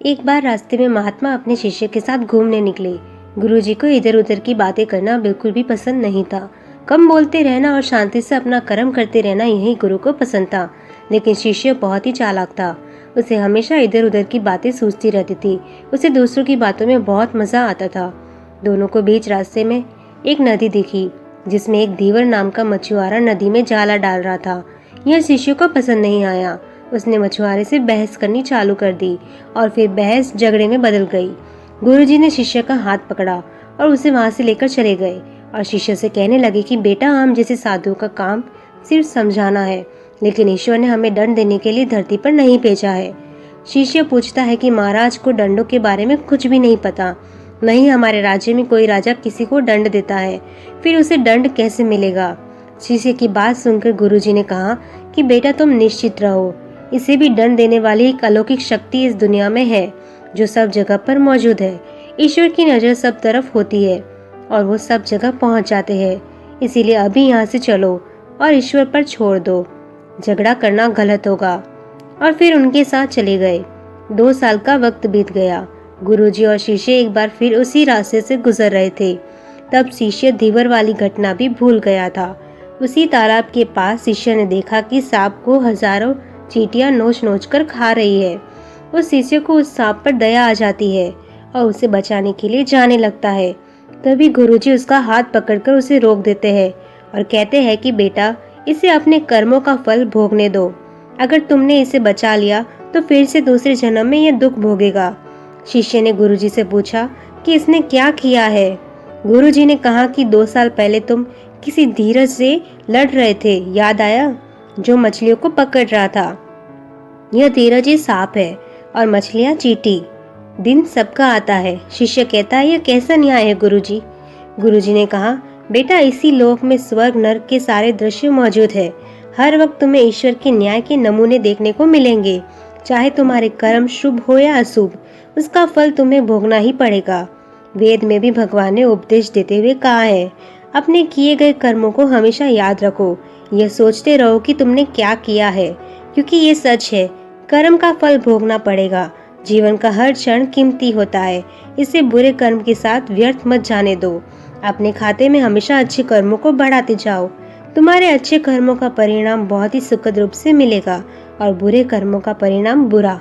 एक बार रास्ते में महात्मा अपने शिष्य के साथ घूमने निकले। गुरुजी को इधर उधर की बातें करना बिल्कुल भी पसंद नहीं था। कम बोलते रहना और शांति से अपना कर्म करते रहना यही गुरु को पसंद था। लेकिन शिष्य बहुत ही चालाक था। उसे हमेशा इधर उधर की बातें सूझती रहती थी। उसे दूसरों की बातों में बहुत मजा आता था। दोनों को बीच रास्ते में एक नदी दिखी, जिसमें एक धीवर नाम का मछुआरा नदी में जाला डाल रहा था। यह शिष्य को पसंद नहीं आया। उसने मछुआरे से बहस करनी चालू कर दी और फिर बहस झगड़े में बदल गई। गुरुजी ने शिष्य का हाथ पकड़ा और उसे वहां से लेकर चले गए और शिष्य से कहने लगे कि बेटा, हम जैसे साधुओं का काम सिर्फ समझाना है, लेकिन ईश्वर ने हमें दंड देने के लिए धरती पर नहीं भेजा है। शिष्य पूछता है कि महाराज को दंडों के बारे में कुछ भी नहीं पता। नहीं, हमारे राज्य में कोई राजा किसी को दंड देता है, फिर उसे दंड कैसे मिलेगा? शिष्य की बात सुनकर गुरुजी ने कहा कि बेटा, तुम निश्चित रहो, इसे भी दंड देने वाली एक अलौकिक शक्ति इस दुनिया में है, जो सब जगह पर मौजूद है। ईश्वर की नजर सब तरफ होती है और वो सब जगह पहुंच जाते हैं। इसीलिए अभी यहाँ से चलो और ईश्वर पर छोड़ दो। झगड़ा करना गलत होगा। और फिर उनके साथ चले गए। 2 साल का वक्त बीत गया। गुरुजी और शिष्य एक बार फिर उसी रास्ते से गुजर रहे थे। तब शिष्य धीवर वाली घटना भी भूल गया था। उसी तालाब के पास शिष्य ने देखा कि सांप को हजारों चींटियां नोच नोच कर खा रही है। उस शिष्य को उस सांप पर दया आ जाती है और उसे बचाने के लिए जाने लगता है। तभी गुरुजी उसका हाथ पकड़कर उसे रोक देते हैं और कहते हैं कि बेटा, इसे अपने कर्मों का फल भोगने दो। अगर तुमने इसे बचा लिया तो फिर से दूसरे जन्म में यह दुख भोगेगा। शिष्य ने गुरुजी से पूछा कि इसने क्या किया है। गुरुजी ने कहा कि 2 साल पहले तुम किसी धीरज से लड़ रहे थे, याद आया, जो मछलियों को पकड़ रहा था। यह धीरज ही सांप है और मछलियां चींटी। दिन सबका आता है। शिष्य कहता है, यह कैसा न्याय है गुरुजी? गुरुजी ने कहा, बेटा, इसी लोक में स्वर्ग नरक के सारे दृश्य मौजूद है। हर वक्त तुम्हें ईश्वर के न्याय के नमूने देखने को मिलेंगे। चाहे तुम्हारे कर्म शुभ हो या अशुभ, उसका फल तुम्हें भोगना ही पड़ेगा। वेद में भी भगवान ने उपदेश देते हुए कहा है, अपने किए गए कर्मों को हमेशा याद रखो। यह सोचते रहो कि तुमने क्या किया है, क्योंकि ये सच है, कर्म का फल भोगना पड़ेगा। जीवन का हर क्षण कीमती होता है, इसे बुरे कर्म के साथ व्यर्थ मत जाने दो। अपने खाते में हमेशा अच्छे कर्मों को बढ़ाते जाओ। तुम्हारे अच्छे कर्मों का परिणाम बहुत ही सुखद रूप से मिलेगा और बुरे कर्मों का परिणाम बुरा।